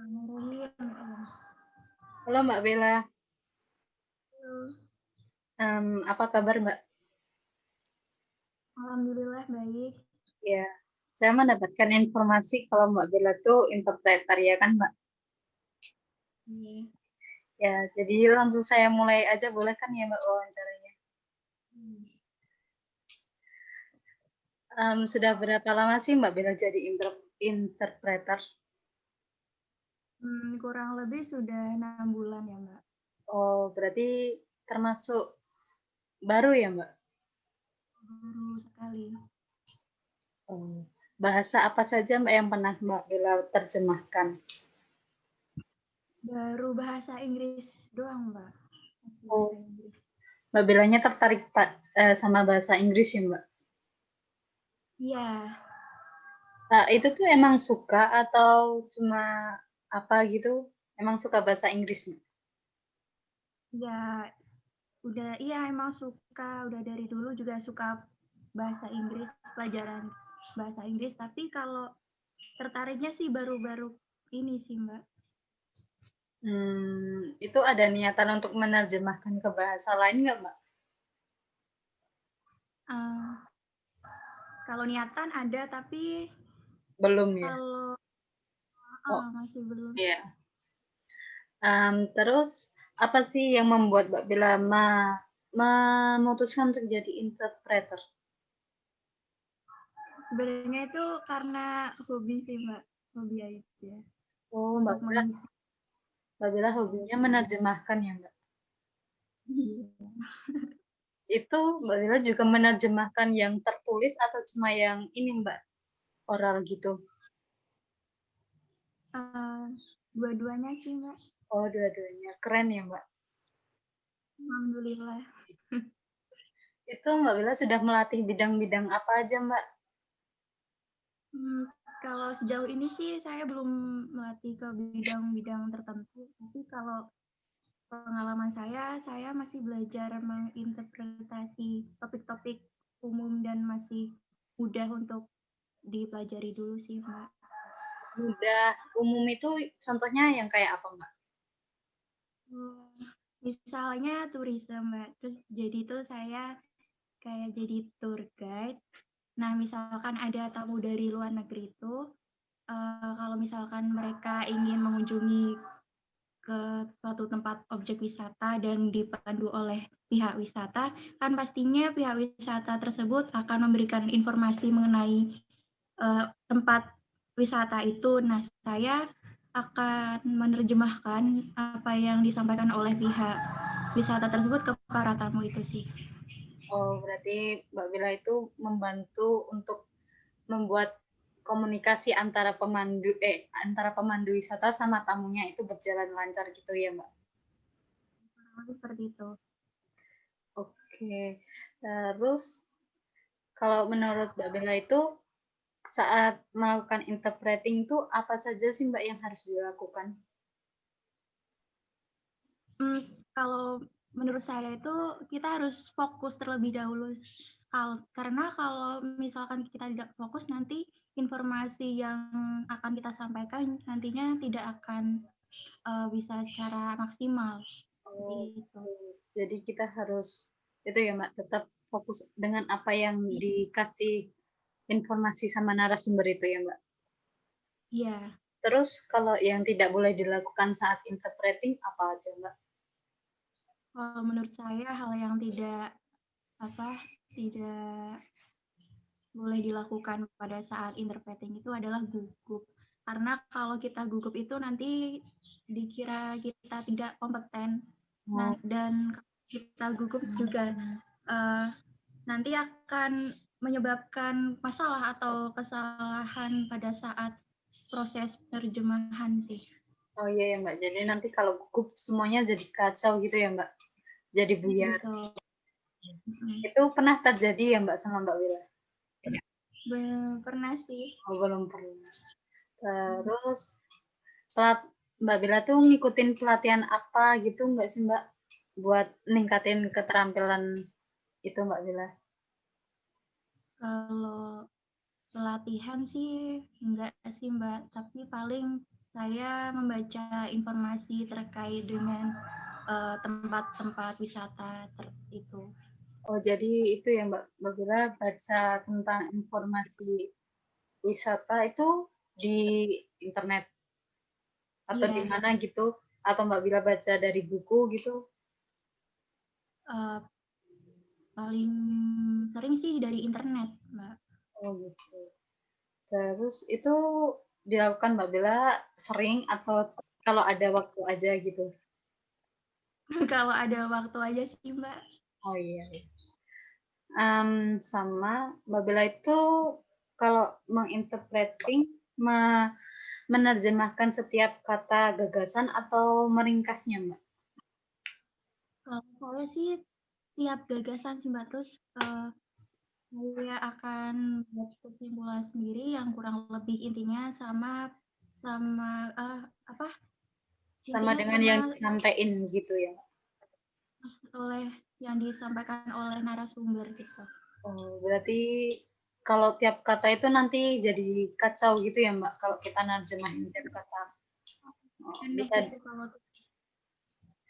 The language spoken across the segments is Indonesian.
Bismillahirrahmanirrahim. Halo Mbak Bella, Halo. apa kabar Mbak? Alhamdulillah baik. Ya, saya mendapatkan informasi kalau Mbak Bella tuh interpreter ya kan Mbak? Iya. Ya, jadi langsung saya mulai aja boleh kan ya Mbak wawancaranya? Sudah berapa lama sih Mbak Bella jadi interpreter? Kurang lebih sudah 6 bulan ya, Mbak. Oh, berarti termasuk baru ya Mbak? Baru sekali. Oh, bahasa apa saja Mbak yang pernah Mbak Bella terjemahkan? Baru bahasa Inggris doang, Mbak. Masih Oh, bahasa Inggris. Mbak Bellanya tertarik sama bahasa Inggris ya Mbak? Iya. Nah, itu tuh emang suka atau cuma apa gitu? Emang suka bahasa Inggris, Mbak? Ya, iya emang suka, udah dari dulu juga suka bahasa Inggris, pelajaran bahasa Inggris, tapi kalau tertariknya sih baru-baru ini sih, Mbak. Itu ada niatan untuk menerjemahkan ke bahasa lain nggak, Mbak? Uh, Kalau niatan ada, tapi Belum ya? kalau Oh, masih belum. iya. Terus apa sih yang membuat Mbak Bella memutuskan untuk jadi interpreter? Sebenarnya itu karena hobi sih, Mbak. Hobi aja. Oh, Untuk mengisi. Mbak Bella hobinya menerjemahkan ya, Mbak? Iya. Itu Mbak Bella juga menerjemahkan yang tertulis atau cuma yang ini, Mbak, oral gitu? Dua-duanya sih, Mbak. Oh, dua-duanya. Keren ya, Mbak? Alhamdulillah. Itu Mbak Bella sudah melatih bidang-bidang apa aja, Mbak? Hmm, Kalau sejauh ini sih saya belum melatih ke bidang-bidang tertentu. Tapi kalau pengalaman saya masih belajar menginterpretasi topik-topik umum dan masih mudah untuk dipelajari dulu sih, Mbak. Mudah umum itu contohnya yang kayak apa, Mbak? Misalnya tourism, Mbak. Terus jadi tuh saya kayak jadi tour guide. Nah, misalkan ada tamu dari luar negeri itu, kalau misalkan mereka ingin mengunjungi ke suatu tempat objek wisata dan dipandu oleh pihak wisata, kan pastinya pihak wisata tersebut akan memberikan informasi mengenai tempat wisata itu. Nah, saya akan menerjemahkan apa yang disampaikan oleh pihak wisata tersebut ke para tamu itu sih. Oh, berarti Mbak Bella itu membantu untuk membuat komunikasi antara pemandu wisata sama tamunya itu berjalan lancar gitu ya, Mbak? Seperti itu. Oke. Terus kalau menurut Mbak Bella itu saat melakukan interpreting itu apa saja sih Mbak yang harus dilakukan? Kalau menurut saya itu kita harus fokus terlebih dahulu. Karena kalau misalkan kita tidak fokus, nanti informasi yang akan kita sampaikan nantinya tidak akan bisa secara maksimal. Seperti Oh, itu. jadi kita harus itu ya Mbak, tetap fokus dengan apa yang dikasih informasi sama narasumber itu ya Mbak. Iya. Terus kalau yang tidak boleh dilakukan saat interpreting apa aja Mbak? Kalau menurut saya hal yang tidak boleh dilakukan pada saat interpreting itu adalah gugup. Karena kalau kita gugup itu nanti dikira kita tidak kompeten. Nah, dan kita gugup juga nanti akan menyebabkan masalah atau kesalahan pada saat proses terjemahan sih. Oh iya ya Mbak, jadi nanti kalau gugup semuanya jadi kacau gitu ya Mbak, jadi buyar. Betul. Itu pernah terjadi ya Mbak sama Mbak Wila? Pernah sih. Oh belum pernah. Terus Mbak Bella tuh ngikutin pelatihan apa gitu nggak sih Mbak buat ningkatin keterampilan itu Mbak Bella? Kalau pelatihan sih enggak sih, Mbak, tapi paling saya membaca informasi terkait dengan tempat-tempat wisata itu. Oh, jadi itu ya Mbak Bila baca tentang informasi wisata itu di internet atau di Iya, mana gitu? Atau Mbak Bila baca dari buku gitu? uh, paling sering sih dari internet, Mbak. Oh gitu. Terus itu dilakukan Mbak Bila sering atau kalau ada waktu aja gitu? Kalau ada waktu aja sih, Mbak. Oh iya. Sama Mbak Bila itu kalau menginterpreting, menerjemahkan setiap kata gagasan atau meringkasnya, Mbak? Kalau saya sih tiap gagasan sih, Mbak. Terus saya akan buat kesimpulan sendiri yang kurang lebih intinya sama apa Sama intinya dengan sama yang disampaikan gitu ya? oleh yang disampaikan oleh narasumber gitu. Oh, berarti kalau tiap kata itu nanti jadi kacau gitu ya, Mbak, kalau kita nerjemahin tiap kata? Oh, Aneh bisa gitu kalau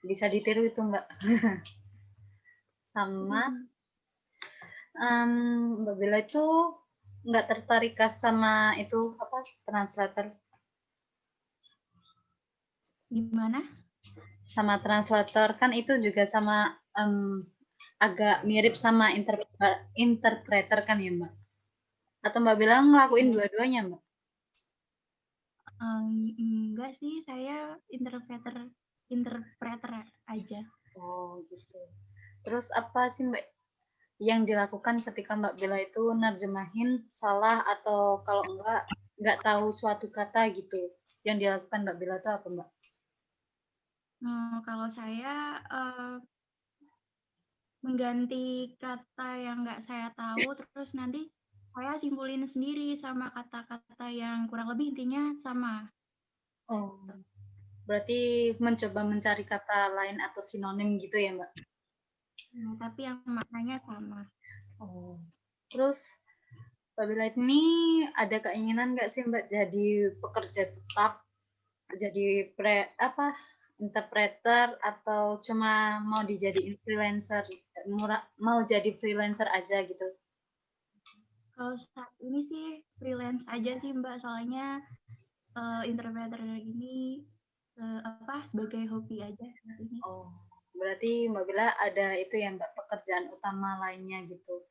bisa ditiru itu, Mbak. Sama, Mbak Bella itu nggak tertarik kah sama itu, apa, translator? gimana? Sama translator, kan itu juga sama, agak mirip sama interpreter kan ya, Mbak? Atau Mbak Bella ngelakuin Ya, dua-duanya, Mbak? enggak sih, saya interpreter aja. Oh, gitu. Terus apa sih, Mbak, yang dilakukan ketika Mbak Bella itu nerjemahin salah atau kalau enggak tahu suatu kata gitu, yang dilakukan Mbak Bella itu apa, Mbak? Kalau saya mengganti kata yang nggak saya tahu, terus nanti saya simpulin sendiri sama kata-kata yang kurang lebih intinya sama. Oh, berarti mencoba mencari kata lain atau sinonim gitu ya, Mbak? Nah, tapi yang maknanya sama. Oh. Terus Mbak Bella ini ada keinginan nggak sih Mbak jadi pekerja tetap, jadi interpreter atau cuma mau dijadiin freelancer, mau jadi freelancer aja gitu? Kalau saat ini sih freelance aja sih Mbak, soalnya interpreter ini sebagai hobi aja saat ini. Oh, berarti Mbak Bella ada itu ya Mbak, pekerjaan utama lainnya gitu.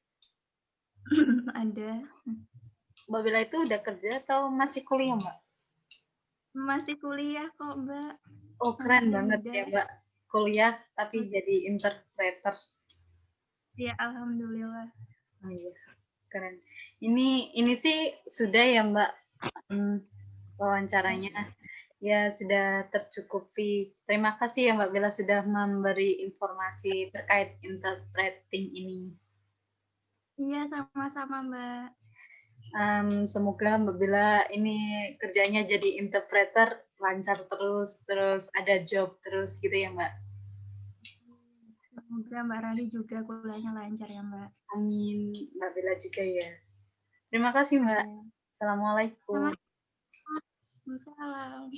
Ada. Mbak Bella itu udah kerja atau masih kuliah Mbak? Masih kuliah kok Mbak, Oh keren masih banget muda. ya Mbak, kuliah tapi jadi interpreter. Ya alhamdulillah. Oh iya, keren. Ini sih sudah ya Mbak, wawancaranya. Ya sudah tercukupi. Terima kasih ya Mbak Bella sudah memberi informasi terkait interpreting ini. Iya sama-sama Mbak. Semoga Mbak Bella ini kerjanya jadi interpreter lancar terus ada job terus gitu ya Mbak. Semoga Mbak Rani juga kuliahnya lancar ya Mbak. Amin, Mbak Bella juga ya. Terima kasih Mbak. Ya. Assalamualaikum. Sama-sama. Waalaikumsalam.